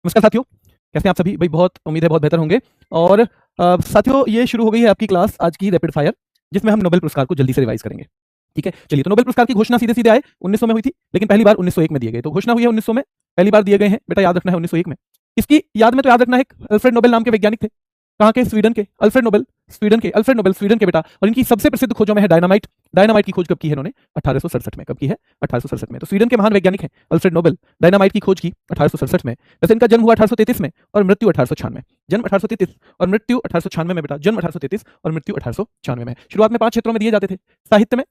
नमस्कार साथियों, कैसे हैं आप सभी? भाई बहुत उम्मीद है बहुत बेहतर होंगे। और साथियों ये शुरू हो गई है आपकी क्लास आज की रैपिड फायर, जिसमें हम नोबेल पुरस्कार को जल्दी से रिवाइज करेंगे। ठीक है, चलिए। तो नोबेल पुरस्कार की घोषणा सीधे-सीधे आए 1900 में हुई थी, लेकिन पहली बार 1901 में दिए गए। तो घोषणा हुई है 1900 में, पहली बार दिए गए हैं। बेटा याद रखना है 1901 में। इसकी याद में तो याद रखना है, अल्फ्रेड नोबेल नाम के वैज्ञानिक थे। कहाँ के? स्वीडन के। अल्फ्रेड नोबेल स्वीडन के, अल्फ्रेड नोबेल स्वीडन के बेटा। और इनकी सबसे प्रसिद्ध खोजों में है डायनामाइट। डायनामाइट की खोज कब की है इन्होंने? 1867 में। कब की है? 1867 में। तो स्वीडन के महान वैज्ञानिक हैं अल्फ्रेड नोबेल। डायनामाइट की खोज की 1867 में। वैसे इनका जन्म हुआ 1833 में और मृत्यु 1896 में। जन्म 1833 और मृत्यु 1896 में। बेटा जन्म 1833 और मृत्यु 1896 में। शुरुआत में 5 क्षेत्रों में दिए जाते थे: साहित्य में,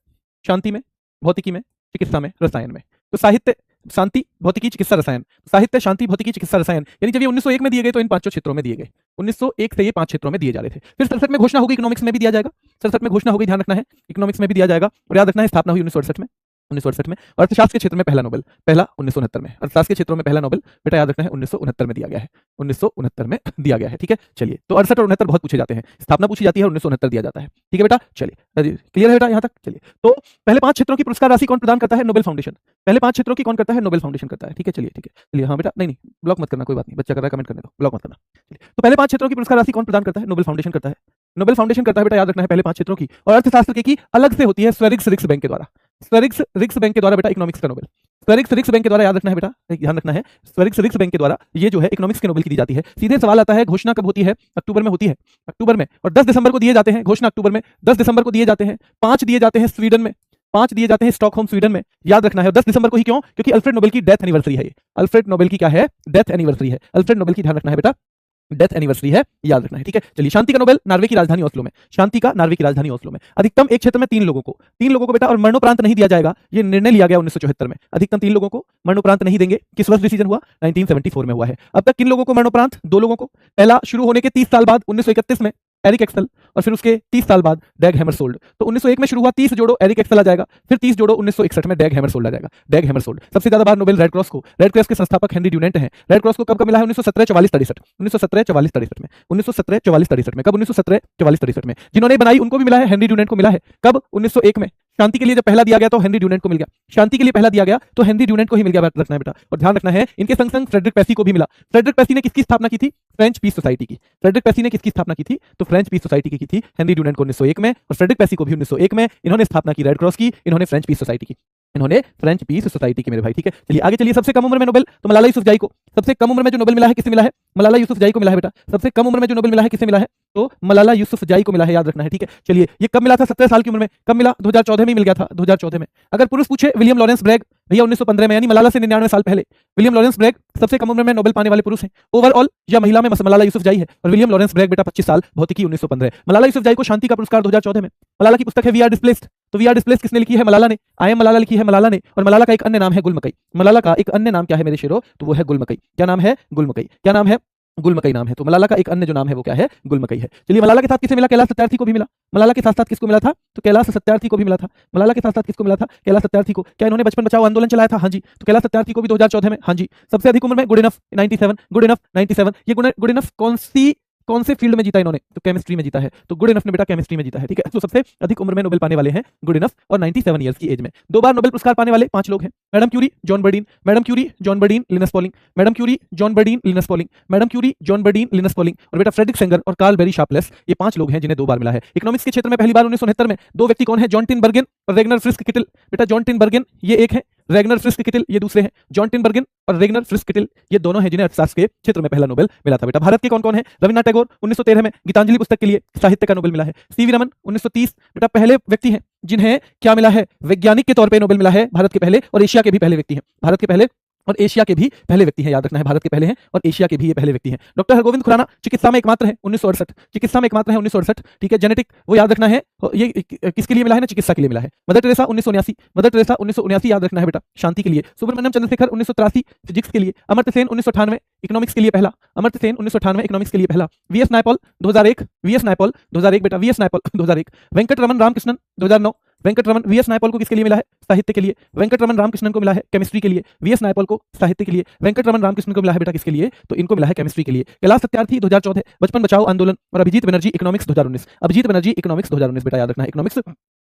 शांति में, भौतिकी में, चिकित्सा में, रसायन में। तो साहित्य, शांति, भौतिकी, चिकित्सा, रसायन। साहित्य, शांति, भौतिकी, चिकित्सा, रसायन, यानी जब ये 1901 में दिए गए तो इन 5 क्षेत्रों में दिए गए। 1901 से ये 5 क्षेत्रों में दिए जा रहे थे। फिर 67 में घोषणा होगी, इकोनॉमिक्स में भी दिया जाएगा। 67 में घोषणा होगी, ध्यान रखना है, इकोनॉमिक्स में भी दिया जाएगा। और याद रखना है स्थापना हुई 1968 में। 1968 में। अर्थशास्त्र के क्षेत्र में पहला नोबेल, पहला 1969 में। अर्थशास्त्र के क्षेत्रों में पहला नोबेल बेटा याद रखना है 1969 में दिया गया है। 1969 में दिया गया है। ठीक है, चलिए। तो 68 और 69 बहुत पूछे जाते हैं। स्थापना पूछी जाती है, 1969 दिया जाता है। ठीक है बेटा, चलिए। क्लियर है बेटा यहाँ तक? चलिए। तो पहले 5 क्षेत्रों की पुरस्कार राशि कौन प्रदान करता है? Nobel foundation. पहले 5 क्षेत्रों की कौन करता है? नोबेल फाउंडेशन करता है। ठीक है, चलिए। ठीक है, चलिए। हाँ बेटा, नहीं ब्लॉक मत करना, कोई बात नहीं, बच्चा कर रहा है कमेंट करने दो, ब्लॉक मत करना। चलिए, तो पहले 5 क्षेत्रों की पुरस्कार राशि कौन प्रदान करता है? नोबेल फाउंडेशन करता है। नोबेल फाउंडेशन करता है बेटा, याद रखना है, पहले 5 क्षेत्रों की। और अर्थशास्त्र की अलग से होती है स्वेरिग्स रिक्स बैंक के द्वारा। स्वेरिग्स रिक्स बैंक के द्वारा बेटा इकोनॉमिक्स का नोबेल। स्वेरिग्स रिक्स बैंक के द्वारा, याद रखना है बेटा, ध्यान रखना है, स्वेरिग्स रिक्स बैंक के द्वारा ये जो है इकोनॉमिक्स के नोबेल की दी जाती है। सीधे सवाल आता है, घोषणा कब होती है? अक्टूबर में होती है। अक्टूबर में। और 10 दिसंबर को दिए जाते हैं। घोषणा अक्टूबर में, 10 दिसंबर को दिए जाते हैं। 5 दिए जाते हैं स्वीडन में, 5 दिए जाते हैं स्टॉकहोम स्वीडन में। याद रखना है। 10 दिसंबर को ही क्यों? क्योंकि अल्फ्रेड नोबेल की डेथ एनिवर्सरी है। ये अल्फ्रेड नोबेल की क्या है? डेथ एनिवर्सरी है। अल्फ्रेड नोबेल की, ध्यान रखना है बेटा, डेथ एनिवर्सरी है, याद रखना है। ठीक है, चलिए। शांति का नोबेल नॉर्वे की राजधानी ओस्लो में। शांति का नॉर्वे की राजधानी ओस्लो में। अधिकतम एक क्षेत्र में 3 लोगों को, 3 लोगों को बेटा, और मरणोपरांत नहीं दिया जाएगा। ये निर्णय लिया गया 1974 में। अधिकतम 3 लोगों को मरणोपरांत नहीं देंगे। किस वर्ष डिसीजन हुआ? 1974 में हुआ है। अब तक किन लोगों को मरणोपरांत? 2 लोगों को। पहला शुरू होने के 30 साल बाद 1931 में एरिक एक्सेल, और फिर उसके 30 साल बाद डैग हैमरसोल्ड। तो 1901 में शुरू हुआ, 30 जोड़ो एरिक एक्सेल आ जाएगा, फिर 30 जोड़ो 1961 में डैग हैमरसोल्ड आ जाएगा। डैग हैमरसोल्ड। सबसे ज्यादा बार नोबेल रेड क्रॉस को, रेड क्रॉस के संस्थापक हेनरी ड्यूनेंट हैं। रेड क्रॉस को कब कब मिला है? 1917 44 63, 1917 44 63 में। 1917 44 63 में। कब? 1917 44 63 में। जिन्होंने बनाई उनको भी मिला है, हेनरी ड्यूनेंट को मिला है। कब? 1901 में। शांति के लिए जब पहला दिया गया तो हेनरी ड्यूनेंट को मिल गया। शांति के लिए पहला दिया गया तो हेनरी ड्यूनेंट को ही मिल गया, रखना है बेटा। और ध्यान रखना है, इनके संग संग फ्रेडरिक पेसी को भी मिला। फ्रेडरिक पेसी ने किसकी स्थापना की थी? फ्रेंच पीस सोसाइटी की। फ्रेडरिक पेसी ने किसकी स्थापना की थी? तो फ्रेंच पीस सोसाइटी की थी। हेनरी ड्यूनेंट को 1901 में और फ्रेडरिक पेसी को भी 1901 में। इन्होंने स्थापना की रेड क्रॉस की, इन्होंने फ्रेंच पीस सोसाइटी की, इन्होंने फ्रेंच पीस सोसाइटी की, मेरे भाई। ठीक है, चलिए आगे चलिए। सबसे कम उम्र में नोबेल तो मलाला यूसुफजाई को। सबसे कम उम्र में जो नोबेल मिला है किसे मिला है? मलाला यूसुफजाई को मिला है बेटा। सबसे कम उम्र में जो नोबेल मिला है किसे मिला है? तो मलाला यूसुफजाई को मिला है, याद रखना है। ठीक है, चलिए। ये कब मिला था? 17 साल की उम्र में। कब मिला? 2014 में मिल गया था, 2014 में। अगर पुरुष पूछे, विलियम लॉरेंस ब्रैग भैया 1915 में, यानी मलाला से 99 साल पहले। विलियम लॉरेंस ब्रैग सबसे कम उम्र में नोबेल पाने वाले पुरुष हैं। ओवरऑल या महिला में मलाला यूसुफजाई है, और विलियम लॉरेंस ब्रैग बेटा 25 साल, भौतिकी 1915। मलाला यूसुफजाई को शांति का पुरस्कार 2014 में। मलाला की पुस्तक है वी आर डिस्प्लेस्ड। तो वी आर डिस्प्लेस्ड किसने लिखी है? मलाला ने। आई एम मलाला लिखी है मलाला ने। और मलाला का एक अन्य नाम है गुलमकई। मलाला का एक अन्य नाम क्या है मेरे शेरो? तो वो है गुलमकई। क्या नाम है? गुलमकई। क्या नाम है? गुलमकई नाम है। तो मलाला का एक अन्य जो नाम है वो क्या है? गुलमकई है। चलिए, मलाला के साथ किसे मिला? कैलाश सत्यार्थी को भी मिला। मलाला के साथ साथ किसको मिला था? तो कैलाश सत्यार्थी को भी मिला था। मलाला के साथ साथ किसको मिला था? कैलाश सत्यार्थी को। क्या इन्होंने बचपन बचाओ आंदोलन चलाया था? हाँ जी। तो कैलाश सत्यार्थी को भी 2014 में। हाँ जी। सबसे अधिक उम्र में गुड इनफ 97, गुड इनफ 97। ये गुड इनफ कौन से फील्ड में जीता इन्होंने? तो केमिस्ट्री में जीता है। तो गुड इनफ ने बेटा केमिस्ट्री में जीता है। ठीक है, तो सबसे अधिक उम्र में नोबेल पाने वाले हैं गुड इनफ, और 97 ईयर्स की एज में। 2 बार नोबेल पुरस्कार पाने वाले 5 लोग हैं। Madam Curie, John Bardeen, madam Curie, John Bardeen, Linus Pauling, madam Curie, John Bardeen, Linus Pauling, madam Curie, John Bardeen, Linus Pauling, और बेटा फ्रेडरिक सेंगर और कार्ल बेरी शार्पलेस। ये 5 लोग हैं जिन्हें 2 बार मिला है। इकोनॉमिक्स के क्षेत्र में पहली बार 1969 में। 2 व्यक्ति कौन है? जॉन टिनबर्गेन और रेगनर फ्रिस्क किटिल। बेटा जॉन टिनबर्गेन ये एक है, रेगनर फ्रिस्क किटिल ये दूसरे हैं। जॉन टिनबर्गेन और रेगनर फ्रिस्क किटिल ये दोनों हैं जिन्हें अर्थशास्त्र के क्षेत्र में पहला नोबेल मिला था। बेटा भारत के कौन कौन है? रविन्द्रनाथ टैगोर 1913 में गीतांजलि पुस्तक के लिए साहित्य का नोबेल मिला है। सीवी रमन 1930। बेटा पहले व्यक्ति हैं जिन्हें क्या मिला है? वैज्ञानिक के तौर पे नोबेल मिला है, भारत के पहले और एशिया के भी पहले व्यक्ति हैं। भारत के पहले और एशिया के भी पहले व्यक्ति हैं, याद रखना है। भारत के पहले हैं और एशिया के भी ये पहले व्यक्ति हैं। डॉक्टर हरगोविंद खुराना चिकित्सा में एकमात्र है, 1968। चिकित्सा में एकमात्र है, 1968। ठीक है, जेनेटिक वो याद रखना है। ये किसके लिए मिला है ना? चिकित्सा के लिए मिला है। मदर टेरेसा 1979, मदर टेरेसा 1979 याद रखना है बेटा, शांति के लिए। सुब्रमण्यम चंद्रशेखर 1983 फिजिक्स के लिए। अमर्त्य सेन 1998 इकोनॉमिक्स के लिए पहला। अमर्त्य सेन 1998 इकोनॉमिक्स के लिए पहला। वीएस नायपॉल 2001, वीएस नायपॉल 2001 बेटा, वीएस नायपॉल 2001। वेंकट रमन रामकृष्णन 2009। वेंकट रमन वीएस नायपॉल को किसके लिए मिला है? साहित्य के लिए। वेंकट रमन रामकृष्णन को मिला है केमिस्ट्री के लिए। वीएस नायपॉल को साहित्य के लिए। वेंकट रमन रामकृष्णन को मिला है बेटा किसके लिए? तो इनको मिला है केमिस्ट्री के लिए। कैलाश सत्यार्थी 2014 बचपन बचाओ आंदोलन, और अभिजीत बनर्जी इकोनॉमिक्स 2019। अभिजीत बनर्जी इकोनॉमिक्स 2019 बेटा याद रखना है, इकोनॉमिक्स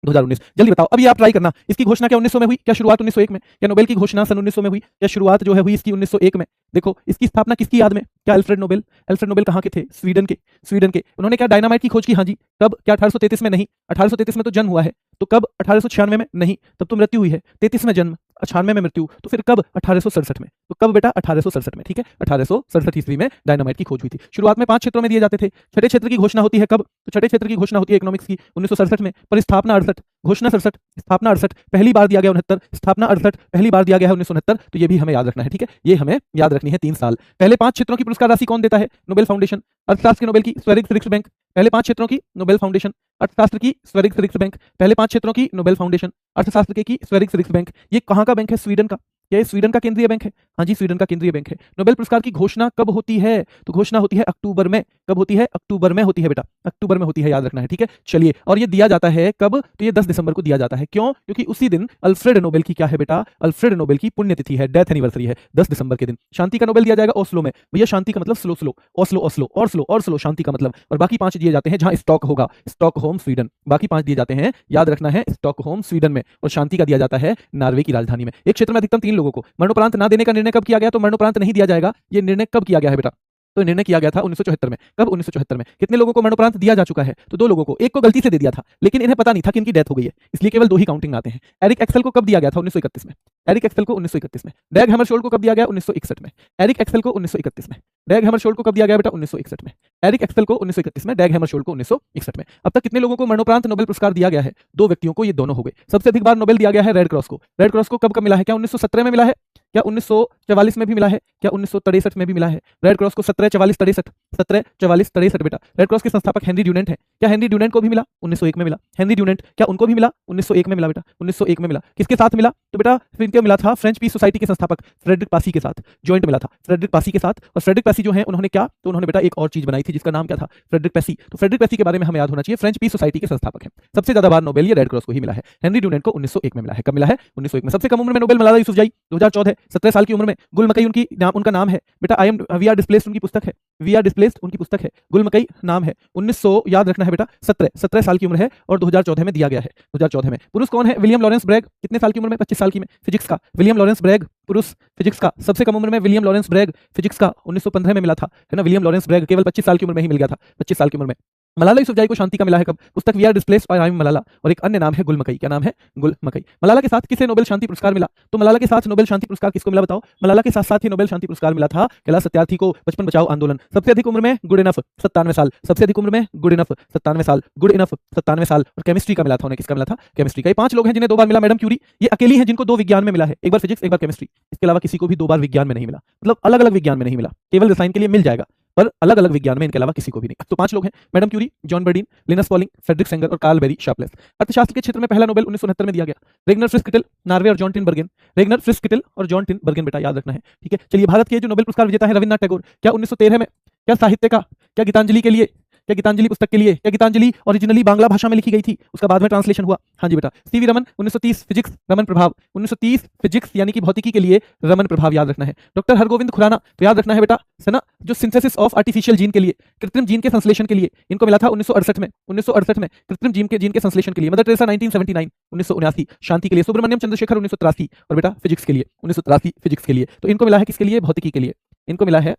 2019। जल्दी बताओ, अब ये आप ट्राई करना। इसकी घोषणा क्या 1900 में हुई? क्या शुरुआत 1901 में? क्या नोबेल की घोषणा सन 1900 में हुई? क्या शुरुआत जो है हुई इसकी 1901 में? देखो, इसकी स्थापना किसकी याद में? क्या अल्फ्रेड नोबेल? अल्फ्रेड नोबेल कहाँ के थे? स्वीडन के। स्वीडन के। उन्होंने क्या डायनामाइट की खोज की? हाँ जी। कब? क्या 1833 में? नहीं। 1833 में तो जन्म हुआ है। तो कब? 1896 में? नहीं। तब तो मृत्यु हुई है। 33 में जन्म, 96 में मृत्यु, तो फिर कब? 1867 में। तो कब बेटा? 1867 में। ठीक है, 1867 ईस्वी में डायनामाइट की खोज हुई थी। शुरुआत में 5 क्षेत्रों में दिए जाते थे। छठे क्षेत्र की घोषणा होती है कब? तो छठे क्षेत्र की घोषणा होती है इकोनॉमिक्स की 1967 में, पर स्थापना 68, घोषणा 67, स्थापना 68, पहली बार दिया गया 69, स्थापना 68, पहली बार दिया गया है 1969। तो ये भी हमें याद रखना है। ठीक है, ये हमें याद रखनी है 3 साल। पहले 5 क्षेत्रों की पुरस्कार राशि कौन देता है? Nobel foundation. अर्थशास्त्र के नोबेल की स्वेरिग फ्रिक्स बैंक। पहले 5 क्षेत्रों की नोबेल फाउंडेशन। अर्थशास्त्र की स्वेरिग फ्रिक्स बैंक। पहले 5 क्षेत्रों की नोबेल फाउंडेशन, अर्थशास्त्र के की स्वेरिग फ्रिक्स बैंक। ये कहाँ का बैंक है? स्वीडन का। क्या ये स्वीडन का केंद्रीय बैंक है? हाँ जी, स्वीडन का केंद्रीय बैंक है। नोबेल पुरस्कार की घोषणा कब होती है? तो घोषणा होती है अक्टूबर में। कब होती है? अक्टूबर में होती है बेटा, अक्टूबर में होती है, याद रखना है। ठीक है, चलिए, और ये दिया जाता है कब? तो ये 10 दिसंबर को दिया जाता है। क्यों? क्योंकि उसी दिन अल्फ्रेड नोबेल की क्या है बेटा? अल्फ्रेड नोबेल की पुण्यतिथि है, डेथ एनिवर्सरी है, 10 दिसंबर के दिन। शांति का नोबेल दिया जाएगा ओस्लो में। भैया शांति का मतलब स्लो स्लो, ओस्लो ओस्लो, और स्लो और स्लो, शांति का मतलब। और बाकी 5 दिए जाते हैं जहां स्टॉक होगा, स्टॉकहोम स्वीडन। बाकी 5 दिए जाते हैं, याद रखना है, स्टॉकहोम स्वीडन में। और शांति का दिया जाता है नॉर्वे की राजधानी में। एक क्षेत्र में अधिकतम 3 लोगों को मरणोपरांत ना देने का निर्णय कब किया गया? तो मरणोपरांत नहीं दिया जाएगा, ये निर्णय कब किया गया है बेटा? तो निर्णय किया गया था 1974 में। कब? 1974 में। कितने लोगों को मरणोपरांत दिया जा चुका है? तो 2 लोगों को। एक को गलती से दे दिया था, लेकिन इन्हें पता नहीं था कि इनकी डेथ हो गई है, इसलिए केवल 2 ही काउंटिंग आते हैं। एरिक एक्सेल को कब दिया गया था? 1931 में। एरिक एक्सेल को 1931 में। डैग हैमरशोल्ड को कब दिया गया? 1961 में। एरिक एक्सेल को 1931 में। डैग हैमरशोल्ड को कब दिया गया बेटा? 1961 में। एरिक एक्सेल को 1931 में, डैग हैमरशोल्ड को 1961 में। अब तक कितने लोगों को मरणोपरांत नोबेल पुरस्कार दिया गया है? 2 व्यक्तियों को, ये दोनों हो गए। सबसे अधिक बार नोबेल दिया गया है रेड क्रॉस को। रेड क्रॉस को कब कब मिला है? क्या 1917 में मिला है? क्या 1944 में भी मिला है? क्या 1963 में भी मिला है? रेड क्रॉस को 17, 44, 63, 17, 44, 63 बेटा। रेड क्रॉस के संस्थापक हेनरी ड्यूनेंट है। क्या हेनरी ड्यूनेंट को भी मिला? 1901 में मिला। हेनरी ड्यूनेंट, क्या उनको भी मिला? 1901 में मिला बेटा, 1901 में मिला। किसके साथ मिला? तो बेटा इनको मिला था फ्रेंच पीस सोसाइटी के संस्थापक फ्रेडरिक पासी के साथ, जॉइंट मिला था फ्रेडरिक पासी के साथ। और फ्रेडरिक पासी जो है उन्होंने क्या? तो उन्होंने बेटा एक और चीज बनाई थी जिसका नाम क्या था? फ्रेडरिक पासी। तो फ्रेडरिक पासी के बारे में हमें याद होना चाहिए, फ्रेंच पीस सोसाइटी के संस्थापक हैं। सबसे ज्यादा बार नोबेल ये रेड क्रॉस को ही मिला है। हेनरी ड्यूनेंट को 1901 में मिला है। कब मिला है? 1901 में। सबसे कम उम्र में नोबेल मलाला यूसुफजई 2014, 17 साल की उम्र में। गुल मकई उनका नाम है बेटा। I am we are displaced उनकी पुस्तक है। वी आर डिस्प्लेस्ड उनकी पुस्तक है। गुल मकई नाम है। 1900 याद रखना है बेटा, 17 साल की उम्र है और 2014 में दिया गया है। 2014 में। पुरुष कौन है? William Lawrence Bragg. कितने साल की उम्र में? 25 साल की में। फिजिक्स का विलियम लॉरेंस ब्रैग, पुरुष फिजिक्स का। सबसे कम उम्र में विलियम लॉरेंस ब्रैग फिजिक्स का 1915 में मिला था, है ना। विलियम लॉरेंस ब्रैग केवल 25 साल की उम्र में ही मिल गया था, 25 साल की उम्र में। मलाला यूसुफजई को शांति का मिला है कब? पुस्तक वी आर डिस्प्लेस्ड और आई एम मलाला। और एक अन्य नाम है गुल मकई। क्या नाम है? गुल मकई। मलाला के साथ किसे नोबेल शांति पुरस्कार मिला? तो मलाला के साथ नोबेल शांति पुरस्कार किसको मिला बताओ? मलाला के साथ साथ ही नोबेल शांति पुरस्कार मिला था कैलाश सत्यार्थी को, बचपन बचाओ आंदोलन। सबसे अधिक उम्र में गुड इनफ 97 साल। सबसे अधिक उम्र में गुड इनफ 97 साल, गुड इनफ 97 साल। और केमिस्ट्री का मिला था उन्हें। किसका मिला था? केमिस्ट्री का। ये 5 लोग हैं जिन्हें 2 बार मिला। मैडम क्यूरी ये अकेली हैं जिनको 2 विज्ञान में मिला है, एक बार फिजिक्स एक बार केमिस्ट्री। इसके अलावा किसी को भी 2 बार विज्ञान में नहीं मिला, मतलब अलग अलग विज्ञान में नहीं मिला। केवल रसायन के लिए मिल जाएगा पर अलग अलग विज्ञान में इनके अलावा किसी को भी नहीं। तो 5 लोग हैं, madam Curie, John Bardeen, Linus Pauling, Frederick Sanger और कार्ल बेरी शार्पलेस। अर्थशास्त्र के क्षेत्र में पहला नोबेल 1969 में दिया गया। रेगनर फ्रिस्किटल, नॉर्वे और जॉन टिन बर्गेन। रेगनर फ्रिस्किटल और जॉन टिन बर्गेन बेटा याद रखना है। ठीक है, चलिए, भारत के जो नोबेल पुरस्कार विजेता है रविन्द्रनाथ टैगोर। क्या 1913 में? क्या साहित्य का? क्या गीतांजलि के लिए? क्या गीतांजलि पुस्तक के लिए? क्या गीतांजलि ओरिजिनली बांग्ला भाषा में लिखी गई थी, उसका बाद में ट्रांसलेशन हुआ? हाँ जी बेटा। सीवी रमन 1930 फिजिक्स, रमन प्रभाव 1930 फिजिक्स यानी कि भौतिकी के लिए रमन प्रभाव याद रखना है। डॉक्टर हरगोविंद खुराना तो याद रखना है बेटा, है ना, जो सिंथेसिस ऑफ आर्टिफिशियल जीन के लिए, कृत्रिम जीन के संश्लेषण के लिए, इनको मिला था 1968 में। 1968 में कृत्रिम जीन के संश्लेषण के लिए। मदर टेरेसा 1979, 1979 शांति के लिए। सुब्रमण्यम चंद्रशेखर 1983 और बेटा फिजिक्स के लिए, 1983 फिजिक्स के लिए। तो इनको मिला है किसके लिए? भौतिकी के लिए। इनको मिला है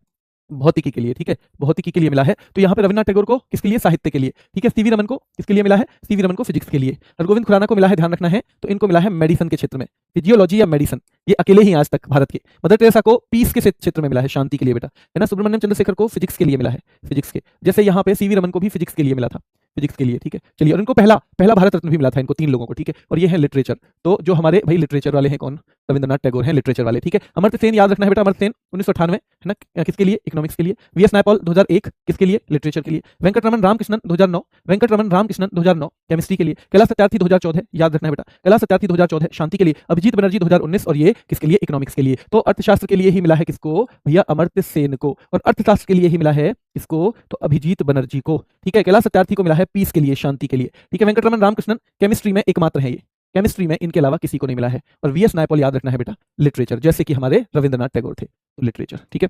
भौतिकी के लिए। ठीक है, भौतिकी के लिए मिला है। तो यहाँ पे रविन्द्रनाथ टैगोर को किसके लिए? साहित्य के लिए। ठीक है, सीवी रमन को किसके लिए मिला है? सीवी रमन को फिजिक्स के लिए। हरगोविंद खुराना को मिला है, ध्यान रखना है, तो इनको मिला है मेडिसिन के क्षेत्र में, फिजियोलॉजी या मेडिसिन, ये अकेले ही आज तक भारत के। मदर टेरेसा को पीस के क्षेत्र में मिला है, शांति के लिए बेटा, है ना। सुब्रमण्यम चंद्रशेखर को फिजिक्स के लिए मिला है, फिजिक्स के। जैसे यहाँ पे सीवी रमन को भी फिजिक्स के लिए मिला था, फिजिक्स के लिए। ठीक है, चलिए, और इनको पहला भारत रत्न भी मिला था इनको 3 लोगों को। ठीक है, और ये है लिटरेचर। तो जो हमारे भाई लिटरेचर वाले हैं कौन? रविन्द्रनाथ टैगोर हैं लिटरेचर वाले। ठीक है, अमर्त्य सेन याद रखना है बेटा, अमर्त्य सेन 1998, है ना, किसके लिए? इकोनॉमिक्स के लिए। वीएस नायपॉल 2001 किसके लिए? लिटरेचर के लिए। वेंकटरमन रामकृष्णन 2009, वेंकटरमन रामकृष्णन 2009 केमिस्ट्री के लिए। कैलाश सत्यार्थी 2014 याद रखना है बेटा, कैलाश सत्यार्थी 2014 शांति के लिए। अभिजीत बनर्जी 2019 और ये किसके लिए? इकोनॉमिक्स के लिए। तो अर्थशास्त्र के लिए ही मिला है किसको? भैया अमर्त्य सेन को। और अर्थशास्त्र के लिए ही मिला है किसको? तो अभिजीत बनर्जी को। ठीक है, कैलाश सत्यार्थी को मिला है पीस के लिए, शांति के लिए। ठीक है, वेंकटरमन रामकृष्णन केमिस्ट्री में एकमात्र है, ये केमिस्ट्री में इनके अलावा किसी को नहीं मिला है। और वीएस नायपॉल याद रखना है बेटा, लिटरेचर, जैसे कि हमारे रविन्द्रनाथ टैगोर थे, तो लिटरेचर। ठीक है।